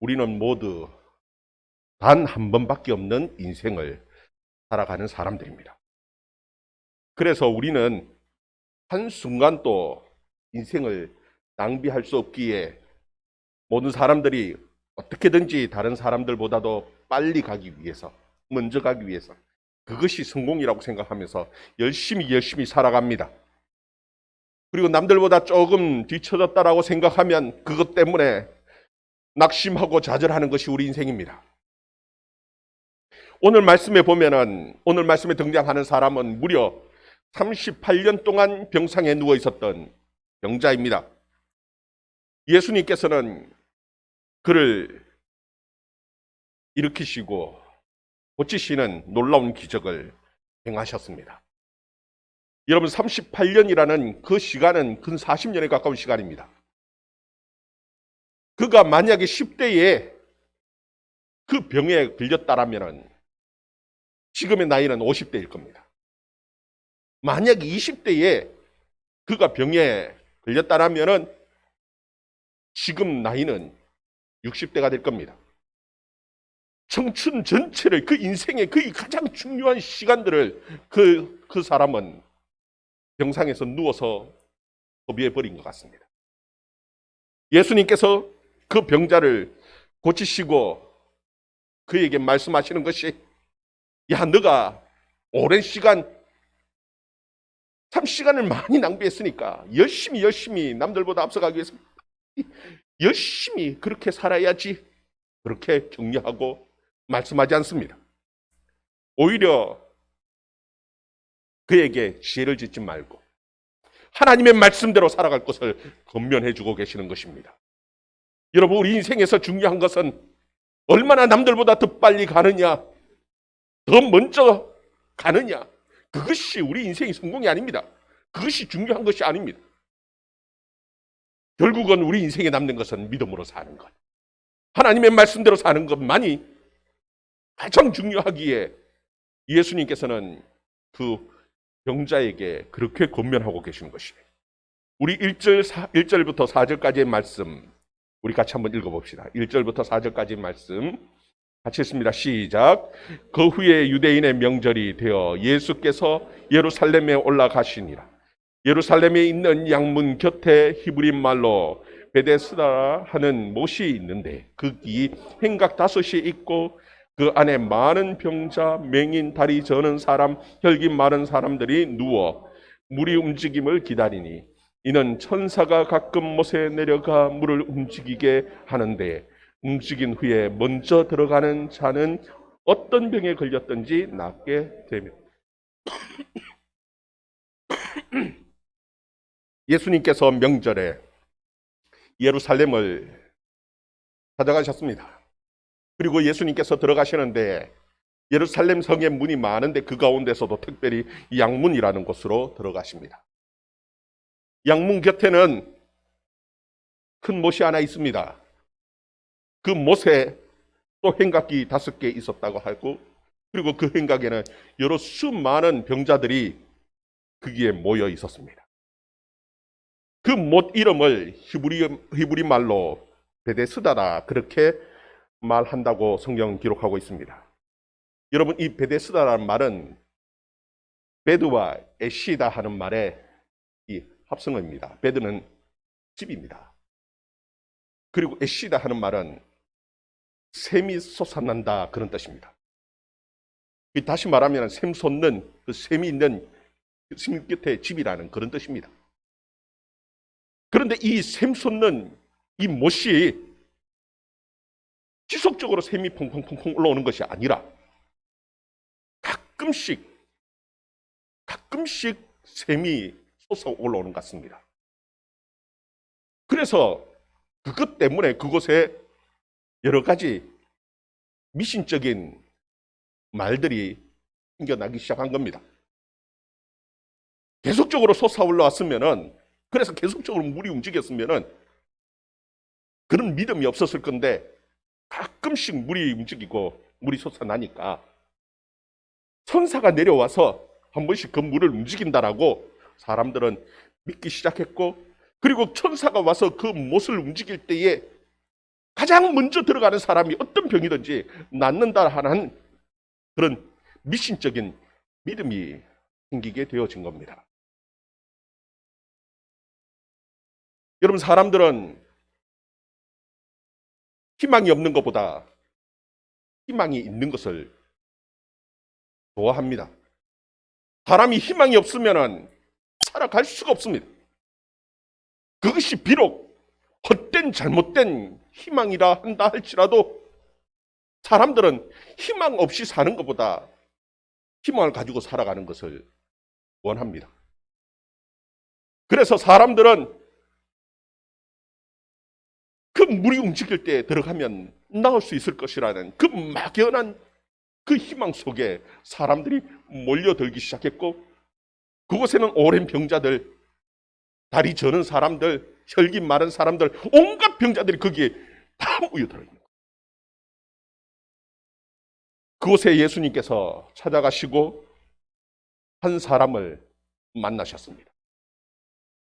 우리는 모두 단 한 번밖에 없는 인생을 살아가는 사람들입니다. 그래서 우리는 한순간도 인생을 낭비할 수 없기에 모든 사람들이 어떻게든지 다른 사람들보다도 빨리 가기 위해서, 먼저 가기 위해서, 그것이 성공이라고 생각하면서 열심히 살아갑니다. 그리고 남들보다 조금 뒤처졌다라고 생각하면 그것 때문에 낙심하고 좌절하는 것이 우리 인생입니다. 오늘 말씀에 보면은, 오늘 말씀에 등장하는 사람은 무려 38년 동안 병상에 누워 있었던 병자입니다. 예수님께서는 그를 일으키시고 고치시는 놀라운 기적을 행하셨습니다. 여러분, 38년이라는 그 시간은 근 40년에 가까운 시간입니다. 그가 만약에 10대에 그 병에 걸렸다라면 지금의 나이는 50대일 겁니다. 만약에 20대에 그가 병에 걸렸다라면 지금 나이는 60대가 될 겁니다. 청춘 전체를, 그 인생의 그 가장 중요한 시간들을 그 사람은 병상에서 누워서 소비해버린 것 같습니다. 예수님께서 그 병자를 고치시고 그에게 말씀하시는 것이, 야, 너가 오랜 시간, 참 시간을 많이 낭비했으니까 열심히 남들보다 앞서가기 위해서 열심히 그렇게 살아야지, 그렇게 격려하고 말씀하지 않습니다. 오히려 그에게 지혜를 짓지 말고 하나님의 말씀대로 살아갈 것을 권면해 주고 계시는 것입니다. 여러분, 우리 인생에서 중요한 것은 얼마나 남들보다 더 빨리 가느냐, 더 먼저 가느냐, 그것이 우리 인생의 성공이 아닙니다. 그것이 중요한 것이 아닙니다. 결국은 우리 인생에 남는 것은 믿음으로 사는 것, 하나님의 말씀대로 사는 것만이 가장 중요하기에 예수님께서는 그 병자에게 그렇게 권면하고 계시는 것이에요. 우리 1절부터 4절까지의 말씀 우리 같이 한번 읽어봅시다. 1절부터 4절까지의 말씀 같이 읽습니다. 시작. 그 후에 유대인의 명절이 되어 예수께서 예루살렘에 올라가시니라. 예루살렘에 있는 양문 곁에 히브리 말로 베데스다 하는 못이 있는데 거기 행각 5이 있고 그 안에 많은 병자, 맹인, 다리 저는 사람, 혈기 마른 사람들이 누워 물이 움직임을 기다리니 이는 천사가 가끔 못에 내려가 물을 움직이게 하는데 움직인 후에 먼저 들어가는 자는 어떤 병에 걸렸든지 낫게 되며. 예수님께서 명절에 예루살렘을 찾아가셨습니다. 그리고 예수님께서 들어가시는데 예루살렘 성에 문이 많은데 그 가운데서도 특별히 양문이라는 곳으로 들어가십니다. 양문 곁에는 큰 못이 하나 있습니다. 그 못에 또 행각이 5개 있었다고 하고, 그리고 그 행각에는 여러 수많은 병자들이 거기에 모여 있었습니다. 그 못 이름을 히브리 말로 베데스다라 그렇게 말한다고 성경 기록하고 있습니다. 여러분, 이 베데스다라는 말은 베드와 에시다 하는 말의 이 합성어입니다. 베드는 집입니다. 그리고 에시다 하는 말은 샘이 솟아난다, 그런 뜻입니다. 다시 말하면 샘 솟는, 그 샘이 있는 샘 곁에 집이라는 그런 뜻입니다. 그런데 이 샘 솟는 이 못이 지속적으로 샘이 퐁퐁퐁 올라오는 것이 아니라 가끔씩 샘이 솟아 올라오는 것 같습니다. 그래서 그것 때문에 그곳에 여러 가지 미신적인 말들이 생겨나기 시작한 겁니다. 계속적으로 솟아 올라왔으면은, 그래서 계속적으로 물이 움직였으면은 그런 믿음이 없었을 건데 가끔씩 물이 움직이고 물이 솟아나니까 천사가 내려와서 한 번씩 그 물을 움직인다라고 사람들은 믿기 시작했고, 그리고 천사가 와서 그 못을 움직일 때에 가장 먼저 들어가는 사람이 어떤 병이든지 낫는다 하는 그런 미신적인 믿음이 생기게 되어진 겁니다. 여러분, 사람들은 희망이 없는 것보다 희망이 있는 것을 좋아합니다. 사람이 희망이 없으면 살아갈 수가 없습니다. 그것이 비록 헛된 잘못된 희망이라 한다 할지라도 사람들은 희망 없이 사는 것보다 희망을 가지고 살아가는 것을 원합니다. 그래서 사람들은 그 물이 움직일 때 들어가면 나올 수 있을 것이라는 그 막연한 그 희망 속에 사람들이 몰려들기 시작했고, 그곳에는 오랜 병자들, 다리 저는 사람들, 혈기 마른 사람들, 온갖 병자들이 거기에 다 모여들어 있는 거예요. 그곳에 예수님께서 찾아가시고 한 사람을 만나셨습니다.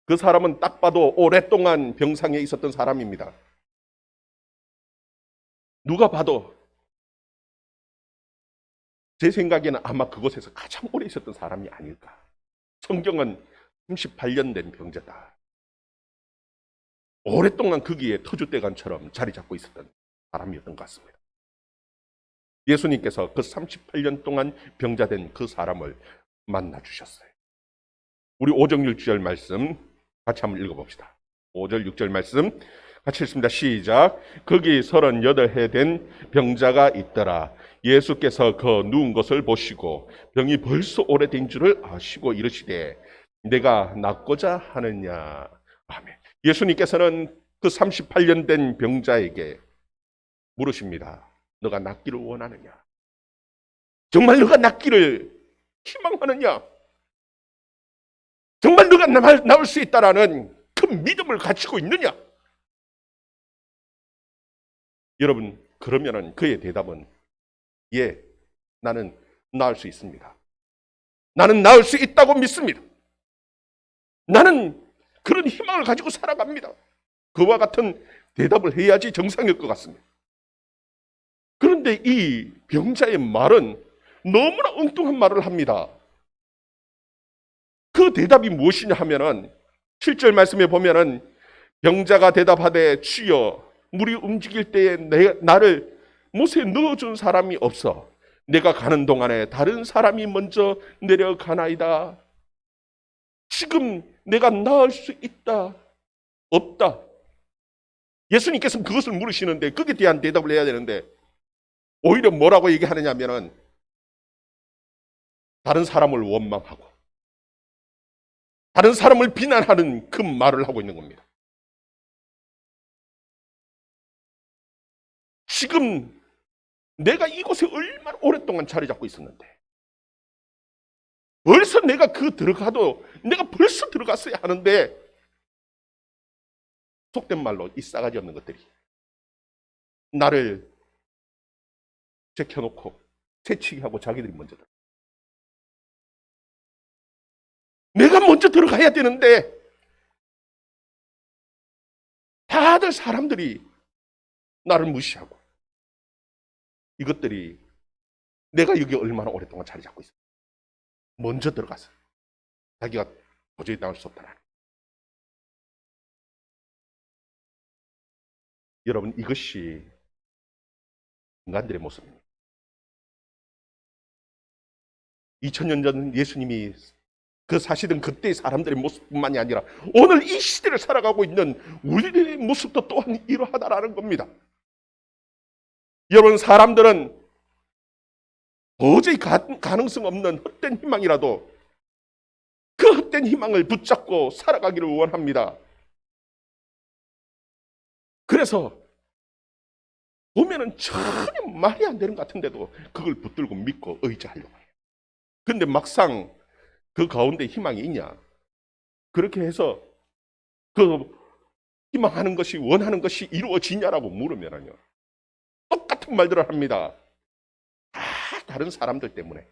그 사람은 딱 봐도 오랫동안 병상에 있었던 사람입니다. 누가 봐도 제 생각에는 아마 그곳에서 가장 오래 있었던 사람이 아닐까. 성경은 38년 된 병자다. 오랫동안 거기에 터줏대감처럼 자리 잡고 있었던 사람이었던 것 같습니다. 예수님께서 그 38년 동안 병자된 그 사람을 만나 주셨어요. 우리 5절 6절 말씀 같이 한번 읽어봅시다. 5절 6절 말씀 같이 읽습니다. 시작. 거기 38해 된 병자가 있더라. 예수께서 그 누운 것을 보시고 병이 벌써 오래된 줄을 아시고 이르시되 내가 낫고자 하느냐. 아멘. 예수님께서는 그 38년 된 병자에게 물으십니다. 너가 낫기를 원하느냐? 정말 너가 낫기를 희망하느냐? 정말 너가 나을 수 있다라는 큰 믿음을 가지고 있느냐? 여러분, 그러면은 그의 대답은 예, 나는 나을 수 있습니다. 나는 나을 수 있다고 믿습니다. 나는 그런 희망을 가지고 살아갑니다. 그와 같은 대답을 해야지 정상일 것 같습니다. 그런데 이 병자의 말은 너무나 엉뚱한 말을 합니다. 그 대답이 무엇이냐 하면은 7절 말씀에 보면은 병자가 대답하되 주여 물이 움직일 때에 나를 못에 넣어준 사람이 없어. 내가 가는 동안에 다른 사람이 먼저 내려가나이다. 지금 내가 나을 수 있다 없다. 예수님께서는 그것을 물으시는데 거기에 대한 대답을 해야 되는데 오히려 뭐라고 얘기하느냐 하면은 다른 사람을 원망하고 다른 사람을 비난하는 그 말을 하고 있는 겁니다. 지금 내가 이곳에 얼마나 오랫동안 자리 잡고 있었는데 벌써 내가 들어가도 내가 벌써 들어갔어야 하는데 속된 말로 이 싸가지 없는 것들이 나를 제켜놓고 새치기 하고 자기들이 먼저 들어가. 내가 먼저 들어가야 되는데 다들 사람들이 나를 무시하고 이것들이 내가 여기 얼마나 오랫동안 자리 잡고 있어. 먼저 들어가서 자기가 도저히 나올 수 없다는. 여러분, 이것이 인간들의 모습입니다. 2000년 전 예수님이 그 사실은 그때의 사람들의 모습뿐만이 아니라 오늘 이 시대를 살아가고 있는 우리의 모습도 또한 이러하다라는 겁니다. 여러분, 사람들은 도저히 가능성 없는 헛된 희망이라도 그 헛된 희망을 붙잡고 살아가기를 원합니다. 그래서 보면은 전혀 말이 안 되는 것 같은데도 그걸 붙들고 믿고 의지하려고 해요. 근데 막상 그 가운데 희망이 있냐? 그렇게 해서 그 희망하는 것이 원하는 것이 이루어지냐라고 물으면요 똑같은 말들을 합니다. 다 다른 사람들 때문에.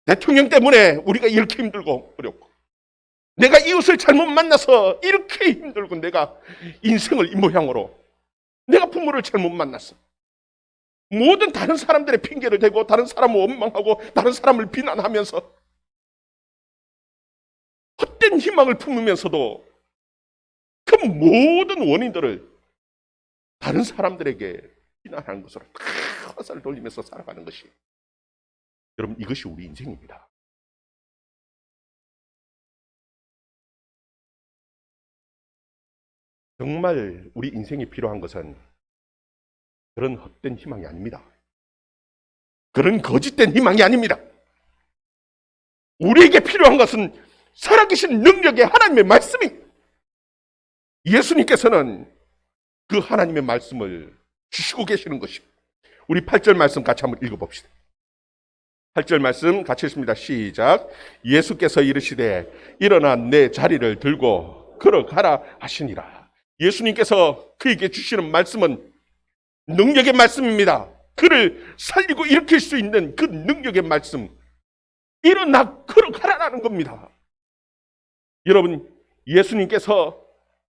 대통령 때문에 우리가 이렇게 힘들고 어렵고 내가 이웃을 잘못 만나서 이렇게 힘들고 내가 인생을 이 모양으로 내가 부모를 잘못 만났어. 모든 다른 사람들의 핑계를 대고 다른 사람을 원망하고 다른 사람을 비난하면서 헛된 희망을 품으면서도 그 모든 원인들을 다른 사람들에게 비난하는 것으로 다 화살을 돌리면서 살아가는 것이, 여러분, 이것이 우리 인생입니다. 정말 우리 인생에 필요한 것은 그런 헛된 희망이 아닙니다. 그런 거짓된 희망이 아닙니다. 우리에게 필요한 것은 살아계신 능력의 하나님의 말씀입니다. 예수님께서는 그 하나님의 말씀을 주시고 계시는 것입니다. 우리 8절 말씀 같이 한번 읽어봅시다. 8절 말씀 같이 읽습니다. 시작. 예수께서 이르시되 일어나 내 자리를 들고 걸어가라 하시니라. 예수님께서 그에게 주시는 말씀은 능력의 말씀입니다. 그를 살리고 일으킬 수 있는 그 능력의 말씀, 일어나 걸어가라라는 겁니다. 여러분, 예수님께서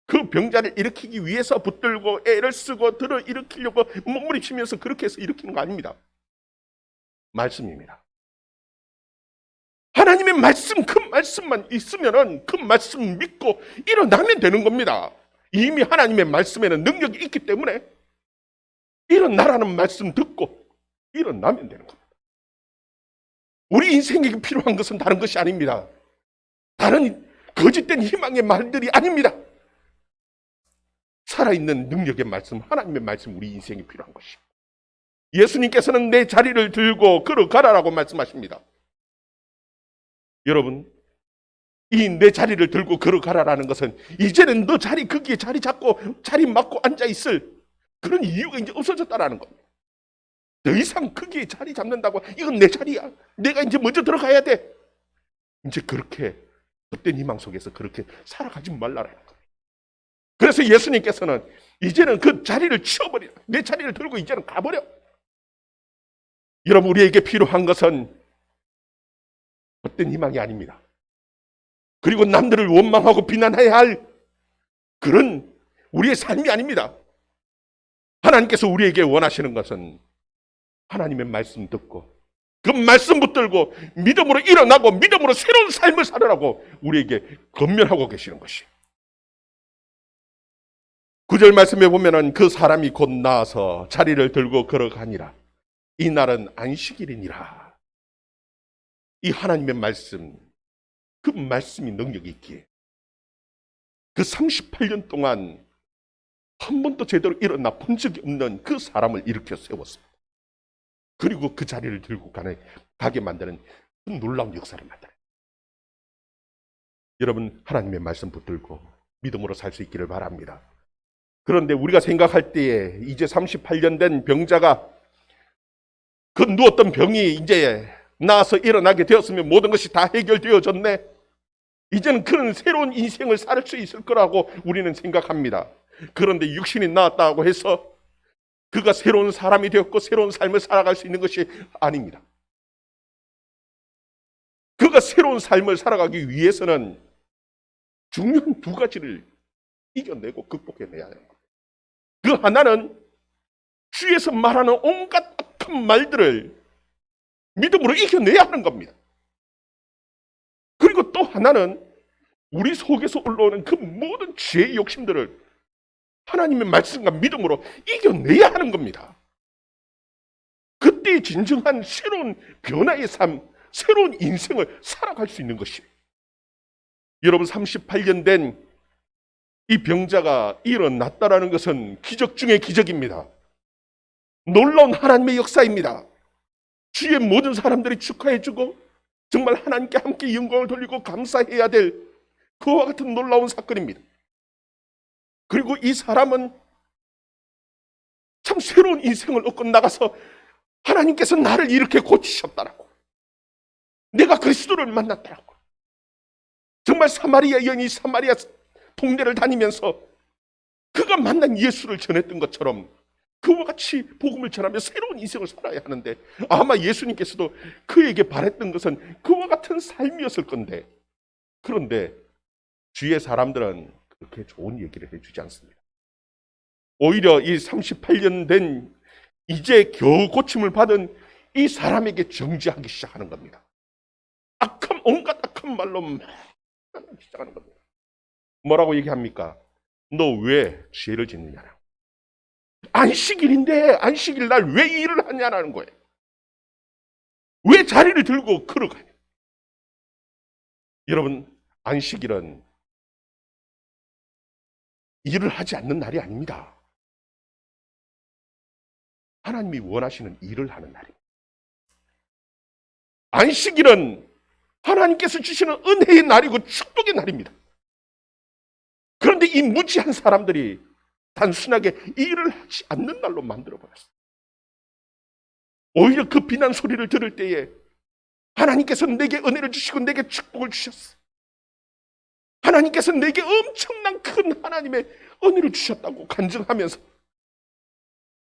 그 병자를 일으키기 위해서 붙들고 애를 쓰고 들어 일으키려고 몸부림치면서 그렇게 해서 일으키는 거 아닙니다. 말씀입니다. 하나님의 말씀, 그 말씀만 있으면은 그 말씀 믿고 일어나면 되는 겁니다. 이미 하나님의 말씀에는 능력이 있기 때문에 일어나라는 말씀 듣고 일어나면 되는 겁니다. 우리 인생에게 필요한 것은 다른 것이 아닙니다. 다른 거짓된 희망의 말들이 아닙니다. 살아있는 능력의 말씀, 하나님의 말씀, 우리 인생에 필요한 것입니다. 예수님께서는 내 자리를 들고 걸어가라라고 말씀하십니다. 여러분, 이 내 자리를 들고 걸어가라라는 것은 이제는 너 자리, 거기에 자리 잡고 자리 맞고 앉아있을 그런 이유가 이제 없어졌다라는 겁니다. 더 이상 거기에 자리 잡는다고 이건 내 자리야, 내가 이제 먼저 들어가야 돼, 이제 그렇게 헛된 희망 속에서 그렇게 살아가지 말라라는 겁니다. 그래서 예수님께서는 이제는 그 자리를 치워버려, 내 자리를 들고 이제는 가버려. 여러분, 우리에게 필요한 것은 헛된 희망이 아닙니다. 그리고 남들을 원망하고 비난해야 할 그런 우리의 삶이 아닙니다. 하나님께서 우리에게 원하시는 것은 하나님의 말씀 듣고 그 말씀 붙들고 믿음으로 일어나고 믿음으로 새로운 삶을 살으라고 우리에게 권면하고 계시는 것이. 9절 말씀에 보면은 그 사람이 곧 나아서 자리를 들고 걸어가니라. 이 날은 안식일이니라. 이 하나님의 말씀, 그 말씀이 능력이 있기에 그 38년 동안 한 번도 제대로 일어나 본 적이 없는 그 사람을 일으켜 세웠습니다. 그리고 그 자리를 들고 가게 만드는 그 놀라운 역사를 만들어요. 여러분, 하나님의 말씀 붙들고 믿음으로 살 수 있기를 바랍니다. 그런데 우리가 생각할 때에 이제 38년 된 병자가 그 누웠던 병이 이제 나아서 일어나게 되었으면 모든 것이 다 해결되어졌네, 이제는 그런 새로운 인생을 살 수 있을 거라고 우리는 생각합니다. 그런데 육신이 나았다고 해서 그가 새로운 사람이 되었고 새로운 삶을 살아갈 수 있는 것이 아닙니다. 그가 새로운 삶을 살아가기 위해서는 중요한 두 가지를 이겨내고 극복해내야 하는 겁니다. 그 하나는 주에서 말하는 온갖 악한 말들을 믿음으로 이겨내야 하는 겁니다. 그리고 또 하나는 우리 속에서 올라오는 그 모든 죄의 욕심들을 하나님의 말씀과 믿음으로 이겨내야 하는 겁니다. 그때 진정한 새로운 변화의 삶, 새로운 인생을 살아갈 수 있는 것이에요. 여러분, 38년 된 이 병자가 일어났다라는 것은 기적 중의 기적입니다. 놀라운 하나님의 역사입니다. 주위의 모든 사람들이 축하해주고 정말 하나님께 함께 영광을 돌리고 감사해야 될 그와 같은 놀라운 사건입니다. 그리고 이 사람은 참 새로운 인생을 얻고 나가서 하나님께서 나를 이렇게 고치셨다라고, 내가 그리스도를 만났다라고, 정말 사마리아 여인이 사마리아 동네를 다니면서 그가 만난 예수를 전했던 것처럼 그와 같이 복음을 전하며 새로운 인생을 살아야 하는데, 아마 예수님께서도 그에게 바랬던 것은 그와 같은 삶이었을 건데, 그런데 주위의 사람들은 그렇게 좋은 얘기를 해주지 않습니다. 오히려 이 38년 된 이제 겨우 고침을 받은 이 사람에게 정죄하기 시작하는 겁니다. 온갖 악한 말로 막 시작하는 겁니다. 뭐라고 얘기합니까? 너 왜 죄를 짓느냐라고. 안식일인데 안식일 날 왜 이 일을 하냐라는 거예요. 왜 자리를 들고 걸어가냐. 여러분, 안식일은 일을 하지 않는 날이 아닙니다. 하나님이 원하시는 일을 하는 날입니다. 안식일은 하나님께서 주시는 은혜의 날이고 축복의 날입니다. 그런데 이 무지한 사람들이 단순하게 일을 하지 않는 날로 만들어버렸어요. 오히려 그 비난 소리를 들을 때에 하나님께서 내게 은혜를 주시고 내게 축복을 주셨어. 하나님께서 내게 엄청난 큰 하나님의 은혜를 주셨다고 간증하면서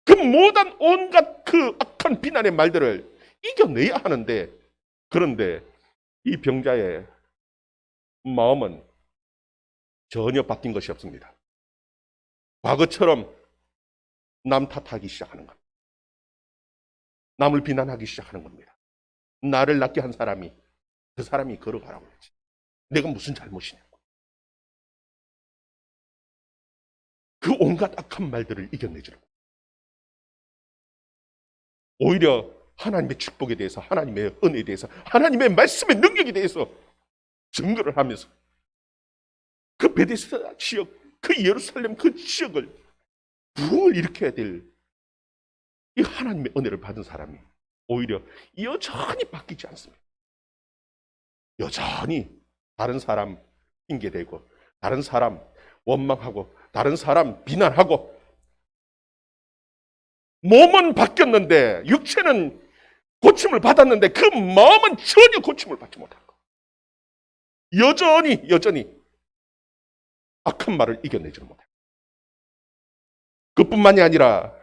그 모든 온갖 그 악한 비난의 말들을 이겨내야 하는데, 그런데 이 병자의 마음은 전혀 바뀐 것이 없습니다. 과거처럼 남 탓하기 시작하는 겁니다. 남을 비난하기 시작하는 겁니다. 나를 낫게 한 사람이, 그 사람이 걸어가라고 했지. 내가 무슨 잘못이냐고. 그 온갖 악한 말들을 이겨내주려고. 오히려 하나님의 축복에 대해서, 하나님의 은혜에 대해서, 하나님의 말씀의 능력에 대해서 증거를 하면서 그 베데스다 지역, 그 예루살렘 그 지역을 부흥을 일으켜야 될 이 하나님의 은혜를 받은 사람이 오히려 여전히 바뀌지 않습니다. 여전히 다른 사람 핑계대고, 다른 사람 원망하고, 다른 사람 비난하고, 몸은 바뀌었는데, 육체는 고침을 받았는데 그 마음은 전혀 고침을 받지 못한 거. 여전히 악한 말을 이겨내지 못해요. 그뿐만이 아니라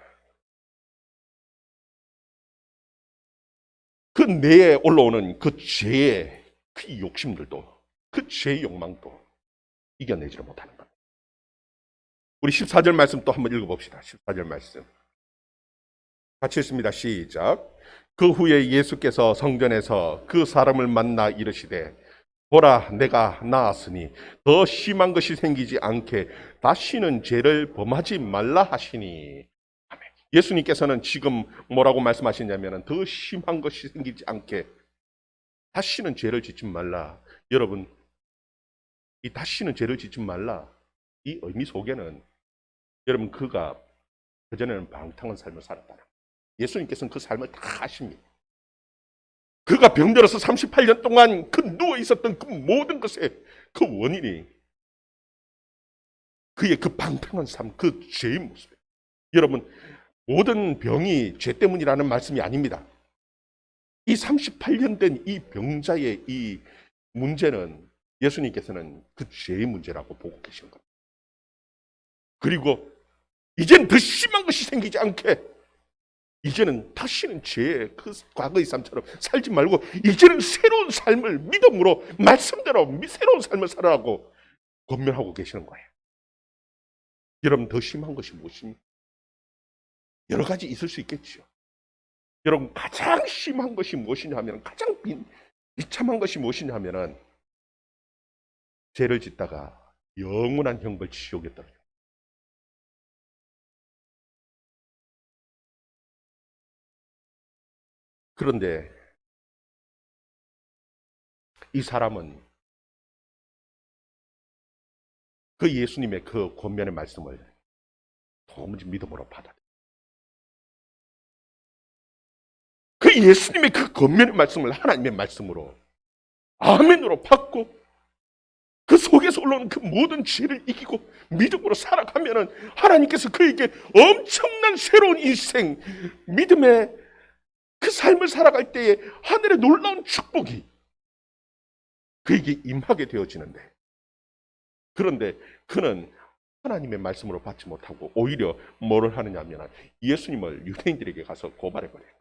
그 뇌에 올라오는 그 죄의 그 욕심들도, 그 죄의 욕망도 이겨내지 못하는 겁니다. 우리 14절 말씀 또 한번 읽어봅시다. 14절 말씀 같이 읽습니다. 시작. 그 후에 예수께서 성전에서 그 사람을 만나 이르시되, 보라, 내가 나았으니 더 심한 것이 생기지 않게 다시는 죄를 범하지 말라 하시니. 아멘. 예수님께서는 지금 뭐라고 말씀하시냐면, 더 심한 것이 생기지 않게 다시는 죄를 짓지 말라. 여러분, 이 다시는 죄를 짓지 말라, 이 의미 속에는 여러분, 그가 그전에는 방탕한 삶을 살았다. 예수님께서는 그 삶을 다 아십니다. 그가 병들어서 38년 동안 그 누워 있었던 그 모든 것의 그 원인이 그의 그 방탕한 삶, 그 죄의 모습이에요. 여러분, 모든 병이 죄 때문이라는 말씀이 아닙니다. 이 38년 된 이 병자의 이 문제는 예수님께서는 그 죄의 문제라고 보고 계시는 겁니다. 그리고 이젠 더 심한 것이 생기지 않게, 이제는 다시는 죄의 그 과거의 삶처럼 살지 말고 이제는 새로운 삶을 믿음으로 말씀대로 새로운 삶을 살아라고 권면하고 계시는 거예요. 여러분, 더 심한 것이 무엇입니까? 여러 가지 있을 수 있겠죠. 여러분, 가장 심한 것이 무엇이냐 하면, 가장 비참한 것이 무엇이냐 하면은 죄를 짓다가 영원한 형벌 지옥에 떨어져요. 그런데 이 사람은 그 예수님의 그 권면의 말씀을 도무지 믿음으로 받아들여요. 그 예수님의 그 권면의 말씀을 하나님의 말씀으로, 아멘으로 받고, 그 속에서 올라오는 그 모든 죄를 이기고 믿음으로 살아가면은 하나님께서 그에게 엄청난 새로운 인생, 믿음의 그 삶을 살아갈 때에 하늘의 놀라운 축복이 그에게 임하게 되어지는데, 그런데 그는 하나님의 말씀으로 받지 못하고 오히려 뭐를 하느냐 하면 예수님을 유대인들에게 가서 고발해버려요.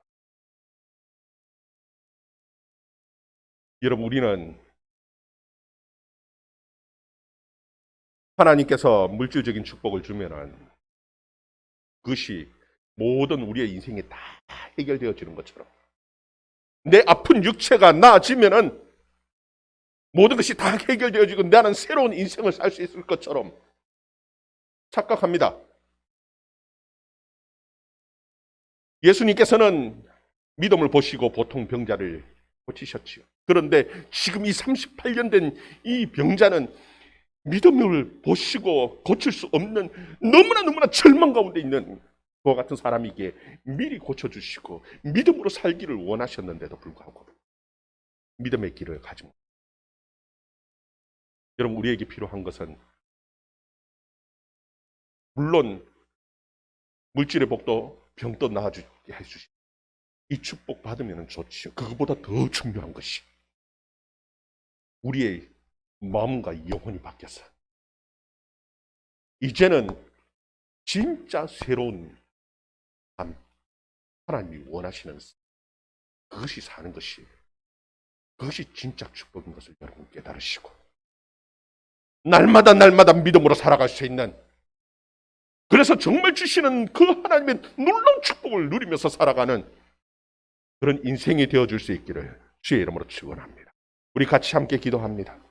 여러분, 우리는 하나님께서 물질적인 축복을 주면은 그것이 모든 우리의 인생이 다 해결되어지는 것처럼, 내 아픈 육체가 나아지면은 모든 것이 다 해결되어지고 나는 새로운 인생을 살 수 있을 것처럼 착각합니다. 예수님께서는 믿음을 보시고 보통 병자를 고치셨지요. 그런데 지금 이 38년 된 이 병자는 믿음을 보시고 고칠 수 없는 너무나 절망 가운데 있는 그와 같은 사람에게 미리 고쳐주시고 믿음으로 살기를 원하셨는데도 불구하고 믿음의 길을 가지 못. 여러분, 우리에게 필요한 것은 물론 물질의 복도 병도 나아주게 해주시고 이 축복 받으면 좋지요. 그것보다 더 중요한 것이 우리의 마음과 영혼이 바뀌어서 이제는 진짜 새로운 삶, 하나님이 원하시는 그것이 사는 것이, 그것이 진짜 축복인 것을 여러분 깨달으시고 날마다 믿음으로 살아갈 수 있는, 그래서 정말 주시는 그 하나님의 놀라운 축복을 누리면서 살아가는 그런 인생이 되어줄 수 있기를 주의 이름으로 축원합니다. 우리 같이 함께 기도합니다.